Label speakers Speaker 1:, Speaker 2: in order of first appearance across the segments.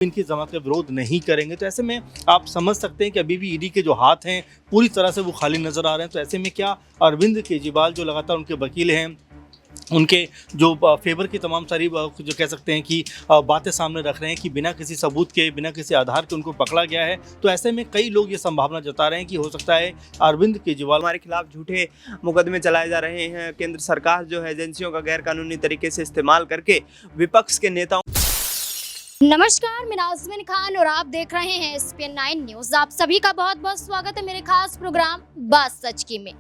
Speaker 1: इनकी जमात का विरोध नहीं करेंगे। तो ऐसे में आप समझ सकते हैं कि अभी भी ईडी के जो हाथ हैं पूरी तरह से वो खाली नज़र आ रहे हैं। तो ऐसे में क्या अरविंद केजरीवाल जो लगातार उनके वकील हैं, उनके जो फेवर की तमाम सारी जो कह सकते हैं कि बातें सामने रख रहे हैं कि बिना किसी सबूत के, बिना किसी आधार के उनको पकड़ा गया है। तो ऐसे में कई लोग ये संभावना जता रहे हैं कि हो सकता है अरविंद केजरीवाल
Speaker 2: हमारे खिलाफ झूठे मुकदमे चलाए जा रहे हैं। केंद्र सरकार जो है एजेंसियों का गैर कानूनी तरीके से इस्तेमाल करके विपक्ष के नेताओं।
Speaker 3: नमस्कार, मैं नाज़मीन खान और आप देख रहे हैं SPN 9 न्यूज। आप सभी का बहुत बहुत स्वागत है मेरे खास प्रोग्राम बात सच की में।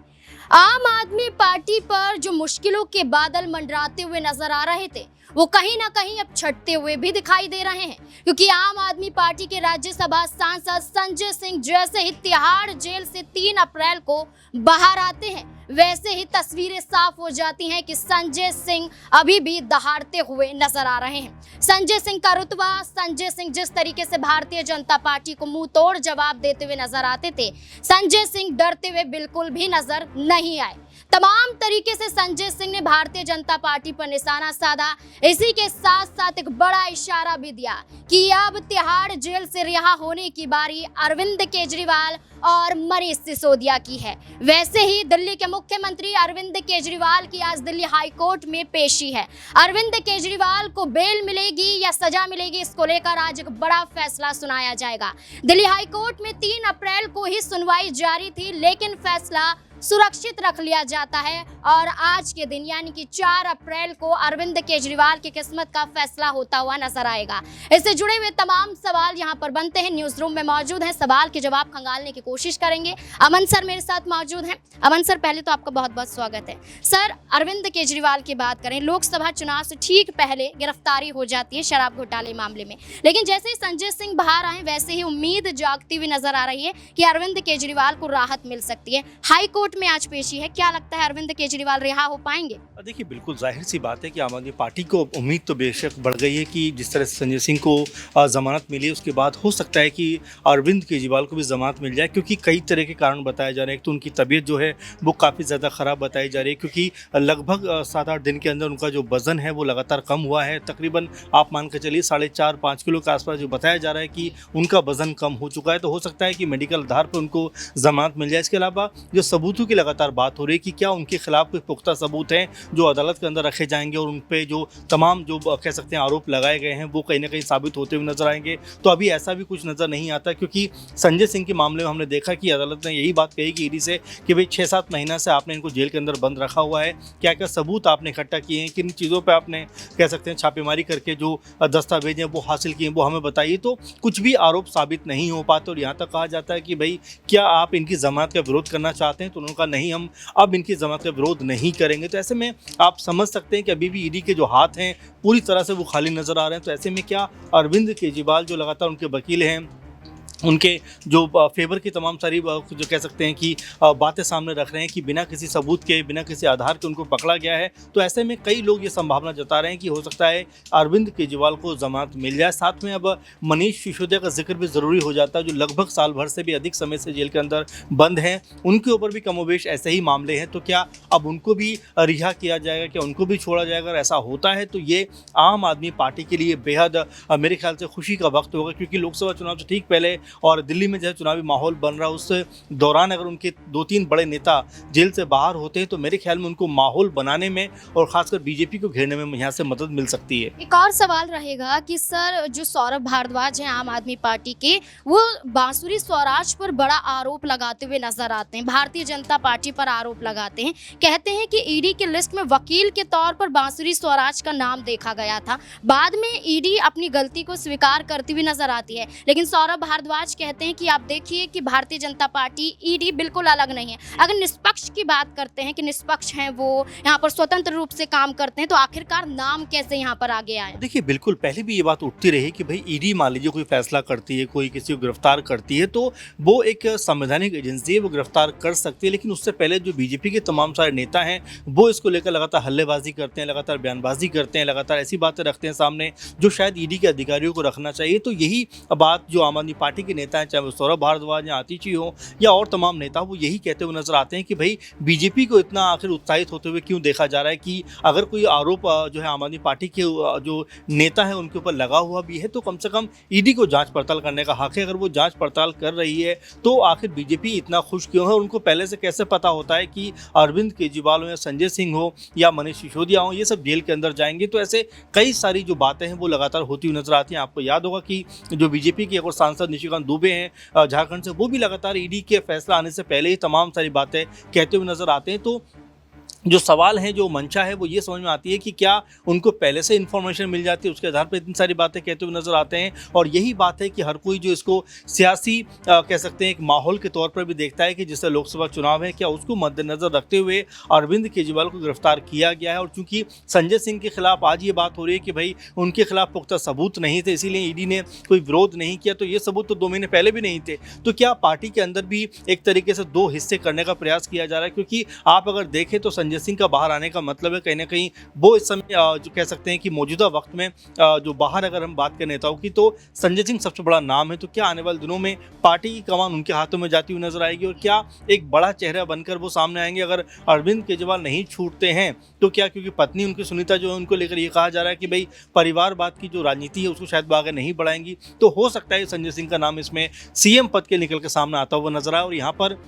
Speaker 3: आम आदमी पार्टी पर जो मुश्किलों के बादल मंडराते हुए नजर आ रहे थे वो कहीं ना कहीं अब छटते हुए भी दिखाई दे रहे हैं, क्योंकि आम आदमी पार्टी के राज्यसभा सांसद संजय सिंह जैसे ही तिहाड़ जेल से 3 अप्रैल को बाहर आते हैं, वैसे ही तस्वीरें साफ हो जाती हैं कि संजय सिंह अभी भी दहाड़ते हुए नजर आ रहे हैं। संजय सिंह का रुतबा, संजय सिंह जिस तरीके से भारतीय जनता पार्टी को मुंह तोड़ जवाब देते हुए नजर आते थे, संजय सिंह डरते हुए बिल्कुल भी नजर नहीं आए। तमाम तरीके से संजय सिंह ने भारतीय जनता पार्टी पर निशाना साधा। इसी के साथ साथ एक बड़ा इशारा भी दिया कि अब तिहाड़ जेल से रिहा होने की बारी अरविंद केजरीवाल और मनीष सिसोदिया की है। वैसे ही दिल्ली के मुख्यमंत्री अरविंद केजरीवाल की आज दिल्ली हाई कोर्ट में पेशी है। अरविंद केजरीवाल को बेल मिलेगी या सजा मिलेगी, इसको लेकर आज एक बड़ा फैसला सुनाया जाएगा। दिल्ली हाई कोर्ट में 3 अप्रैल को ही सुनवाई जारी थी, लेकिन फैसला सुरक्षित रख लिया जाता है और आज के दिन यानी कि 4 अप्रैल को अरविंद केजरीवाल की किस्मत का फैसला होता हुआ नजर आएगा। इससे जुड़े हुए तमाम सवाल यहां पर बनते हैं। न्यूज रूम में मौजूद हैं, सवाल के जवाब खंगालने की कोशिश करेंगे। अमन सर मेरे साथ मौजूद हैं। अमन सर, पहले तो आपका बहुत बहुत स्वागत है। सर, अरविंद केजरीवाल की बात करें, लोकसभा चुनाव से ठीक पहले गिरफ्तारी हो जाती है शराब घोटाले मामले में, लेकिन जैसे ही संजय सिंह बाहर आए वैसे ही उम्मीद जागती हुई नजर आ रही है कि अरविंद केजरीवाल को राहत मिल सकती है। हाई कोर्ट में आज पेशी है, क्या लगता है अरविंद केजरीवाल रिहा हो पाएंगे?
Speaker 1: देखिए, बिल्कुल जाहिर सी बात है कि आम आदमी पार्टी को उम्मीद तो बेशक बढ़ गई है कि जिस तरह से संजय सिंह को जमानत मिली, उसके बाद हो सकता है कि अरविंद केजरीवाल को भी जमानत मिल जाए, क्योंकि कई तरह के कारण बताए जा रहे हैं। एक तो उनकी तबीयत जो है वो काफ़ी ज़्यादा ख़राब बताई जा रही है, क्योंकि लगभग 7-8 दिन के अंदर उनका जो वज़न है वो लगातार कम हुआ है। तकरीबन आप मान के चलिए 4.5-5 किलो के आसपास जो बताया जा रहा है कि उनका वज़न कम हो चुका है। तो हो सकता है कि मेडिकल आधार पर उनको जमानत मिल जाए। इसके अलावा जो सबूतों की लगातार बात हो रही है कि क्या उनके खिलाफ कोई पुख्ता सबूत हैं जो अदालत के अंदर रखे जाएंगे और उन पे जो तमाम जो कह सकते हैं आरोप लगाए गए हैं वो कहीं ना कहीं साबित होते हुए नजर आएंगे। तो अभी ऐसा भी कुछ नज़र नहीं आता, क्योंकि संजय सिंह के मामले में हमने देखा कि अदालत ने यही बात कही कि ईडी से कि भाई 6-7 महीना से आपने इनको जेल के अंदर बंद रखा हुआ है, क्या क्या सबूत आपने इकट्ठा किए हैं, किन चीज़ों पर आपने कह सकते हैं छापेमारी करके जो दस्तावेज हैं वो हासिल किए हैं, वो हमें बताइए। तो कुछ भी आरोप साबित नहीं हो पाते और यहाँ तक कहा जाता है कि भाई क्या आप इनकी जमानत का विरोध करना चाहते हैं, तो उन्होंने कहा नहीं, हम अब इनकी जमानत का विरोध नहीं करेंगे। तो ऐसे में आप समझ सकते हैं कि अभी भी ईडी के जो हाथ हैं पूरी तरह से वो खाली नज़र आ रहे हैं। तो ऐसे में क्या अरविंद केजरीवाल जो लगातार उनके वकील हैं, उनके जो फेवर की तमाम सारी जो कह सकते हैं कि बातें सामने रख रहे हैं कि बिना किसी सबूत के, बिना किसी आधार के उनको पकड़ा गया है। तो ऐसे में कई लोग ये संभावना जता रहे हैं कि हो सकता है अरविंद केजरीवाल को जमानत मिल जाए। साथ में अब मनीष सिसोदिया का जिक्र भी ज़रूरी हो जाता है, जो लगभग साल भर से भी अधिक समय से जेल के अंदर बंद हैं। उनके ऊपर भी कमोबेश ऐसे ही मामले हैं। तो क्या अब उनको भी रिहा किया जाएगा, क्या उनको भी छोड़ा जाएगा? अगर ऐसा होता है तो ये आम आदमी पार्टी के लिए बेहद मेरे ख्याल से खुशी का वक्त होगा, क्योंकि लोकसभा चुनाव से ठीक पहले और दिल्ली में जो चुनावी माहौल बन रहा है उस दौरान अगर उनके 2-3 बड़े नेता जेल से बाहर होते हैं तो मेरे ख्याल में उनको माहौल बनाने में और खासकर बीजेपी को घेरने में यहाँ से मदद मिल सकती है।
Speaker 3: एक और सवाल रहेगा कि सर, जो सौरभ भारद्वाज हैं आम आदमी पार्टी के, वो बांसुरी स्वराज पर बड़ा आरोप लगाते हुए नजर आते हैं, भारतीय जनता पार्टी पर आरोप लगाते हैं, कहते हैं कि ईडी की लिस्ट में वकील के तौर पर बांसुरी स्वराज का नाम देखा गया था। बाद में ईडी अपनी गलती को स्वीकार करती हुई नजर आती है, लेकिन सौरभ भारद्वाज कहते हैं कि आप देखिए कि भारतीय जनता पार्टी, ईडी बिल्कुल अलग नहीं है। अगर निष्पक्ष की बात करते हैं कि निष्पक्ष हैं, वो यहाँ पर स्वतंत्र रूप से काम करते हैं, तो आखिरकार नाम कैसे यहाँ पर आगे आए?
Speaker 1: देखिए, बिल्कुल पहले भी ये बात उठती रही कि भाई ईडी मान लीजिए कोई फैसला करती है, कोई किसी को गिरफ्तार करती है तो वो एक संवैधानिक एजेंसी है, वो गिरफ्तार कर सकती है। लेकिन उससे पहले जो बीजेपी के तमाम सारे नेता हैं वो इसको लेकर लगातार हल्लेबाजी करते हैं, लगातार बयानबाजी करते हैं, लगातार ऐसी बातें रखते हैं सामने जो शायद ईडी के अधिकारियों को रखना चाहिए। तो यही बात जो आम आदमी पार्टी के नेता हैं, चाहे वो सौरभ भारद्वाज या आतिशी हो या और तमाम नेता, वो यही कहते हुए नजर आते हैं कि भाई बीजेपी को इतना आखिर उत्साहित होते हुए क्यों देखा जा रहा है कि अगर कोई आरोप जो है आम आदमी पार्टी के जो नेता है उनके ऊपर लगा हुआ भी है तो कम से कम ईडी को जांच पड़ताल करने का हक है। अगर वो जांच पड़ताल कर रही है तो आखिर बीजेपी इतना खुश क्यों है? उनको पहले से कैसे पता होता है कि अरविंद केजरीवाल हो या संजय सिंह हो या मनीष सिसोदिया हो, ये सब जेल के अंदर जाएंगे? तो ऐसे कई सारी जो बातें हैं वो लगातार होती हुई नजर आती हैं। आपको याद होगा कि जो बीजेपी के एक और सांसद निशिकांत दुबे हैं झारखंड से, वो भी लगातार ईडी के फैसला आने से पहले ही तमाम सारी बातें कहते हुए नजर आते हैं। तो जो सवाल है, जो मंशा है, वो ये समझ में आती है कि क्या उनको पहले से इन्फॉर्मेशन मिल जाती है, उसके आधार पर इतनी सारी बातें कहते हुए नजर आते हैं। और यही बात है कि हर कोई जो इसको सियासी कह सकते हैं एक माहौल के तौर पर भी देखता है कि जिससे लोकसभा चुनाव है, क्या उसको मद्देनजर रखते हुए अरविंद केजरीवाल को गिरफ्तार किया गया है। और चूंकि संजय सिंह के खिलाफ आज ये बात हो रही है कि भाई उनके खिलाफ पुख्ता सबूत नहीं थे, इसीलिए ईडी ने कोई विरोध नहीं किया, तो ये सबूत तो 2 महीने पहले भी नहीं थे। तो क्या पार्टी के अंदर भी एक तरीके से 2 हिस्से करने का प्रयास किया जा रहा है? क्योंकि आप अगर देखें तो संजय सिंह का बाहर आने का मतलब है कहीं ना कहीं वो इस समय जो कह सकते हैं कि मौजूदा वक्त में जो बाहर अगर हम बात करें नेताओं की, तो संजय सिंह सबसे बड़ा नाम है। तो क्या आने वाले दिनों में पार्टी की कमान उनके हाथों में जाती हुई नजर आएगी और क्या एक बड़ा चेहरा बनकर वो सामने आएंगे? अगर अरविंद केजरीवाल नहीं छूटते हैं तो क्या, क्योंकि पत्नी उनकी सुनीता जो है उनको लेकर ये कहा जा रहा है कि भाई परिवारवाद की जो राजनीति है उसको शायद वो आगे नहीं बढ़ाएंगी, तो हो सकता है संजय सिंह का नाम इसमें सीएम पद के निकल के सामने आता हुआ नजर आए। और यहाँ पर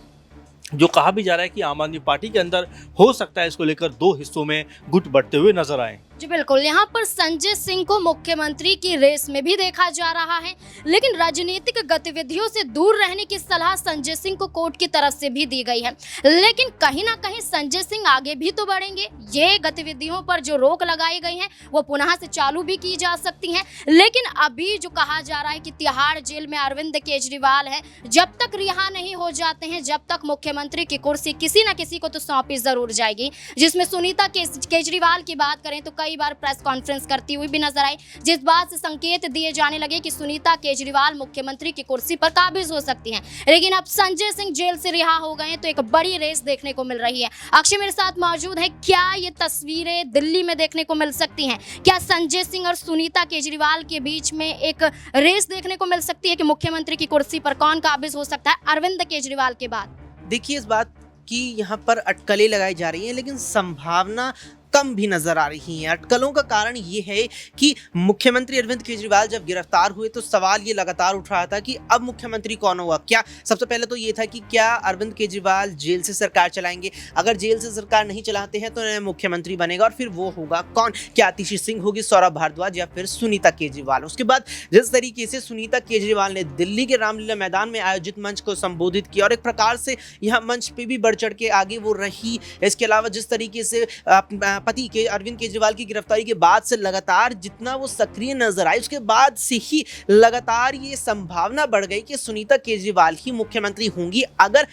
Speaker 1: जो कहा भी जा रहा है कि आम आदमी पार्टी के अंदर हो सकता है इसको लेकर 2 हिस्सों में गुट बढ़ते हुए नजर आए।
Speaker 3: जी बिल्कुल, यहाँ पर संजय सिंह को मुख्यमंत्री की रेस में भी देखा जा रहा है, लेकिन राजनीतिक गतिविधियों से दूर रहने की सलाह संजय सिंह को कोर्ट की तरफ से भी दी गई है। लेकिन कहीं ना कहीं संजय सिंह आगे भी तो बढ़ेंगे। ये गतिविधियों पर जो रोक लगाई गई है वो पुनः से चालू भी की जा सकती हैं। लेकिन अभी जो कहा जा रहा है कि तिहाड़ जेल में अरविंद केजरीवाल है, जब तक रिहा नहीं हो जाते हैं, जब तक मुख्यमंत्री की कुर्सी किसी न किसी को तो सौंपी जरूर जाएगी। जिसमें सुनीता केजरीवाल की बात करें तो कई बार प्रेस कॉन्फ्रेंस करती हुई भी नजर आई, जिस बात से संकेत दिए जाने लगे कि सुनीता केजरीवाल मुख्यमंत्री की कुर्सी पर काबिज हो सकती हैं। लेकिन अब संजय सिंह जेल से रिहा हो गए हैं तो एक बड़ी रेस देखने को मिल रही है। अक्षय मेरे साथ मौजूद है। क्या ये तस्वीरें दिल्ली में देखने को मिल सकती हैं? क्या संजय सिंह और सुनीता केजरीवाल के बीच में एक रेस देखने को मिल सकती है कि मुख्यमंत्री की कुर्सी पर कौन काबिज हो सकता है अरविंद केजरीवाल के बाद?
Speaker 4: देखिए, इस बात की यहाँ पर अटकलें लगाई जा रही हैं, लेकिन संभावना कम भी नजर आ रही हैं। अटकलों का कारण ये है कि मुख्यमंत्री अरविंद केजरीवाल जब गिरफ्तार हुए तो सवाल ये लगातार उठ रहा था कि अब मुख्यमंत्री कौन होगा। क्या सबसे पहले तो ये था कि क्या अरविंद केजरीवाल जेल से सरकार चलाएंगे? अगर जेल से सरकार नहीं चलाते हैं तो मुख्यमंत्री बनेगा, और फिर वो होगा कौन? क्या आतिशी सिंह होगी, सौरभ भारद्वाज, या फिर सुनीता केजरीवाल? उसके बाद जिस तरीके से सुनीता केजरीवाल ने दिल्ली के रामलीला मैदान में आयोजित मंच को संबोधित किया और एक प्रकार से यहाँ मंच पे भी बढ़ चढ़ के आगे वो रही। इसके अलावा जिस तरीके से पति के अरविंद केजरीवाल की गिरफ्तारी के बाद से लगातार जितना वो सक्रिय नजर आई, उसके बाद से ही लगातार ये संभावना बढ़ गई कि सुनीता केजरीवाल ही मुख्यमंत्री होंगी अगर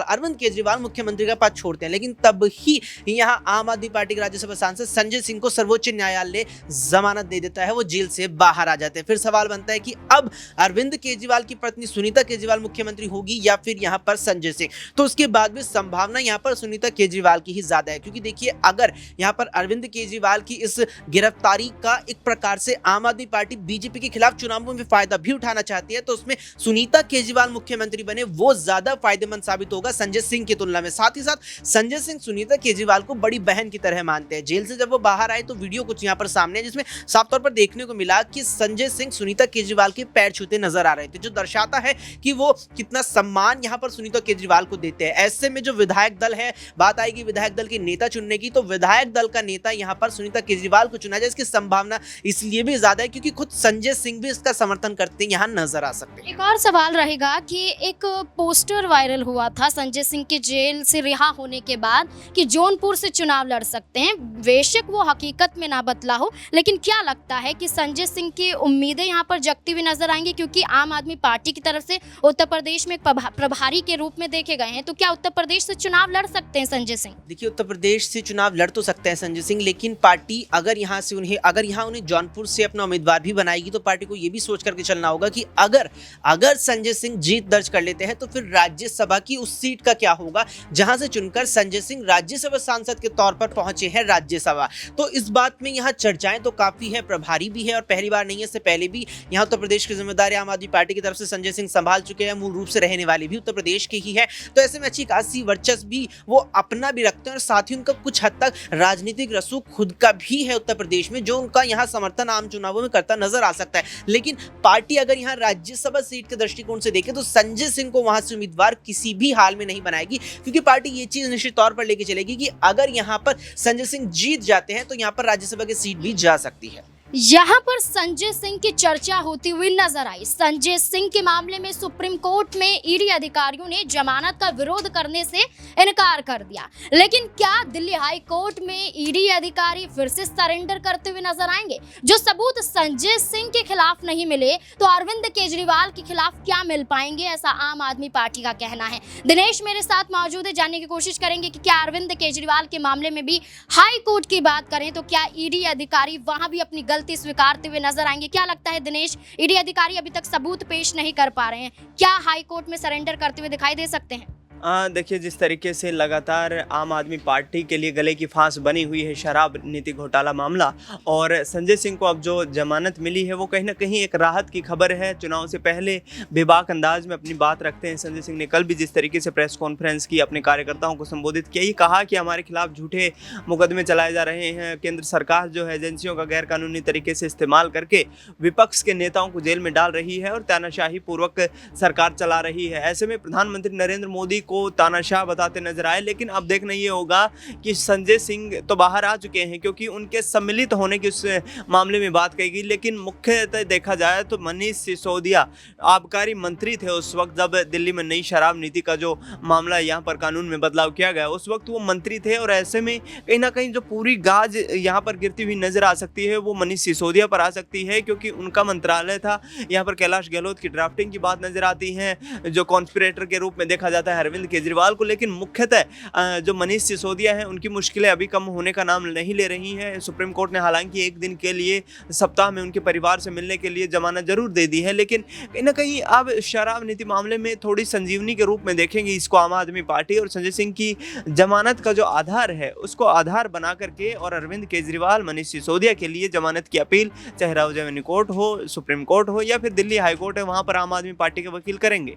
Speaker 4: अरविंद केजरीवाल मुख्यमंत्री का पद छोड़ते हैं। लेकिन तब ही यहाँ आम आदमी पार्टी के राज्यसभा सांसद संजय सिंह को सर्वोच्च न्यायालय जमानत दे देता है, वो जेल से बाहर आ जाते हैं। फिर सवाल बनता है कि अब अरविंद केजरीवाल की पत्नी सुनीता केजरीवाल मुख्यमंत्री होगी या फिर यहाँ पर संजय सिंह? तो उसके बाद भी संभावना यहाँ पर सुनीता केजरीवाल की ही ज्यादा है, क्योंकि देखिए अगर यहाँ पर अरविंद केजरीवाल की इस गिरफ्तारी का एक प्रकार से आम आदमी पार्टी बीजेपी के खिलाफ चुनावों में फायदा भी उठाना चाहती है, तो उसमें सुनीता केजरीवाल मुख्यमंत्री बने वो ज्यादा फायदेमंद साबित होगा संजय सिंह की तुलना में। साथ ही साथ संजय सिंह सुनीता केजरीवाल को बड़ी बहन की तरह मानते हैं। जेल से जब वो बाहर आए तो वीडियो कुछ यहाँ पर सामने है जिसमें साफ तौर पर देखने को मिला कि संजय सिंह सुनीता केजरीवाल के पैर छूते नजर आ रहे थे, जो दर्शाता है कि वो कितना सम्मान यहाँ पर सुनीता केजरीवाल को देते हैं। ऐसे में जो विधायक दल है, बात आएगी विधायक दल के नेता चुनने की, तो विधायक दल का नेता यहाँ पर सुनीता केजरीवाल को चुना जाए, इसकी संभावना इसलिए भी ज्यादा है क्योंकि खुद संजय सिंह भी इसका समर्थन करते यहाँ नजर आ सकते हैं।
Speaker 3: एक और सवाल रहेगा कि एक पोस्टर वायरल हुआ था संजय सिंह के जेल से रिहा होने के बाद कि जौनपुर से चुनाव लड़ सकते हैं। बेशक वो हकीकत में ना बदला हो, लेकिन क्या लगता है कि संजय सिंह की उम्मीदें यहाँ पर जगती हुई नजर आएंगी, क्योंकि आम आदमी पार्टी की तरफ से उत्तर प्रदेश में एक प्रभारी के रूप में देखे गए हैं। तो क्या उत्तर प्रदेश से चुनाव लड़ सकते हैं संजय सिंह?
Speaker 4: देखिए, उत्तर प्रदेश से चुनाव लड़ तो सकते हैं संजय सिंह, लेकिन पार्टी अगर यहाँ उन्हें जौनपुर से अपना उम्मीदवार भी बनाएगी तो पार्टी को ये भी सोच करके चलना होगा कि अगर संजय सिंह जीत दर्ज कर लेते हैं तो फिर राज्यसभा की उस सीट का क्या होगा जहां से चुनकर संजय सिंह राज्यसभा सांसद के तौर पर पहुंचे हैं राज्यसभा। तो इस बात में यहाँ चर्चाएं तो काफी है, प्रभारी भी है और पहली बार नहीं है, इससे पहले भी यहाँ उत्तर प्रदेश की जिम्मेदारी आम आदमी पार्टी की तरफ से संजय सिंह संभाल चुके हैं, मूल रूप से रहने वाले भी उत्तर प्रदेश के ही है। तो ऐसे में अच्छी खासी वर्चस्व भी वो अपना भी रखते हैं और साथ ही उनका कुछ हद तक राजनीतिक रसूख खुद का भी है उत्तर प्रदेश में, जो उनका यहाँ समर्थन आम चुनावों में करता नजर आ सकता है। लेकिन पार्टी अगर यहाँ राज्यसभा सीट के दृष्टिकोण से देखे तो संजय सिंह को वहां से उम्मीदवार किसी भी हाल में नहीं बनाएगी, क्योंकि पार्टी ये चीज निश्चित तौर पर लेके चलेगी कि अगर यहाँ पर संजय सिंह जीत जाते हैं तो यहाँ पर राज्यसभा की सीट भी जा सकती है।
Speaker 3: यहाँ पर संजय सिंह की चर्चा होती हुई नजर आई। संजय सिंह के मामले में सुप्रीम कोर्ट में ईडी अधिकारियों ने जमानत का विरोध करने से इनकार कर दिया, लेकिन क्या दिल्ली हाई कोर्ट में ईडी अधिकारी फिर से सरेंडर करते हुए नजर आएंगे? जो सबूत संजय सिंह के खिलाफ नहीं मिले तो अरविंद केजरीवाल के खिलाफ क्या मिल पाएंगे, ऐसा आम आदमी पार्टी का कहना है। दिनेश मेरे साथ मौजूद है, जानने की कोशिश करेंगे कि क्या अरविंद केजरीवाल के मामले में भी हाई कोर्ट की बात करें तो क्या ईडी अधिकारी वहां भी अपनी गलती स्वीकारते हुए नजर आएंगे? क्या लगता है दिनेश, ईडी अधिकारी अभी तक सबूत पेश नहीं कर पा रहे हैं, क्या हाई कोर्ट में सरेंडर करते हुए दिखाई दे सकते हैं?
Speaker 2: देखिए, जिस तरीके से लगातार आम आदमी पार्टी के लिए गले की फांस बनी हुई है शराब नीति घोटाला मामला, और संजय सिंह को अब जो जमानत मिली है वो कहीं ना कहीं एक राहत की खबर है। चुनाव से पहले बेबाक अंदाज में अपनी बात रखते हैं संजय सिंह ने। कल भी जिस तरीके से प्रेस कॉन्फ्रेंस की, अपने कार्यकर्ताओं को संबोधित किया, ये कहा कि हमारे खिलाफ झूठे मुकदमे चलाए जा रहे हैं, केंद्र सरकार जो है एजेंसियों का गैरकानूनी तरीके से इस्तेमाल करके विपक्ष के नेताओं को जेल में डाल रही है और तानाशाही पूर्वक सरकार चला रही है। ऐसे में प्रधानमंत्री नरेंद्र मोदी को तानाशाह बताते नजर आए। लेकिन अब देखना ये होगा कि संजय सिंह तो बाहर आ चुके हैं क्योंकि उनके सम्मिलित होने की उस मामले में बात कही गई, लेकिन मुख्यतः देखा जाए तो मनीष सिसोदिया आबकारी मंत्री थे उस वक्त जब दिल्ली में नई शराब नीति का जो मामला यहाँ पर कानून में बदलाव किया गया, उस वक्त वो मंत्री थे। और ऐसे में कहीं ना कहीं जो पूरी गाज यहाँ पर गिरती हुई नजर आ सकती है वो मनीष सिसोदिया पर आ सकती है, क्योंकि उनका मंत्रालय था। यहाँ पर कैलाश गहलोत की ड्राफ्टिंग की बात नजर आती है, जो कॉन्स्पिरेटर के रूप में देखा जाता है अरविंद केजरीवाल को। लेकिन मुख्यतः जो मनीष सिसोदिया हैं उनकी मुश्किलें अभी कम होने का नाम नहीं ले रही हैं। सुप्रीम कोर्ट ने हालांकि एक दिन के लिए सप्ताह में उनके परिवार से मिलने के लिए जमानत जरूर दे दी है, लेकिन कहीं ना कहीं अब शराब नीति मामले में थोड़ी संजीवनी के रूप में देखेंगे इसको आम आदमी पार्टी। और संजय सिंह की जमानत का जो आधार है उसको आधार बना करके और अरविंद केजरीवाल मनीष सिसोदिया के लिए जमानत की अपील, चाहे राउज एवेन्यू कोर्ट हो, सुप्रीम कोर्ट हो या फिर दिल्ली हाई कोर्ट है, वहां पर आम आदमी पार्टी के वकील करेंगे।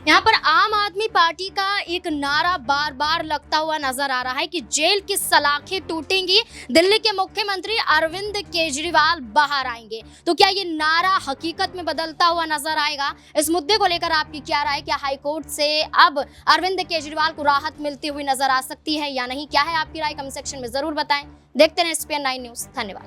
Speaker 3: यहाँ पर आम आदमी पार्टी का एक नारा बार बार लगता हुआ नजर आ रहा है कि जेल की सलाखें टूटेंगी, दिल्ली के मुख्यमंत्री अरविंद केजरीवाल बाहर आएंगे। तो क्या ये नारा हकीकत में बदलता हुआ नजर आएगा? इस मुद्दे को लेकर आपकी क्या राय? क्या हाईकोर्ट से अब अरविंद केजरीवाल को राहत मिलती हुई नजर आ सकती है या नहीं? क्या है आपकी राय? कमेंट सेक्शन में जरूर बताएं। देखते रहे SPN9 न्यूज। धन्यवाद।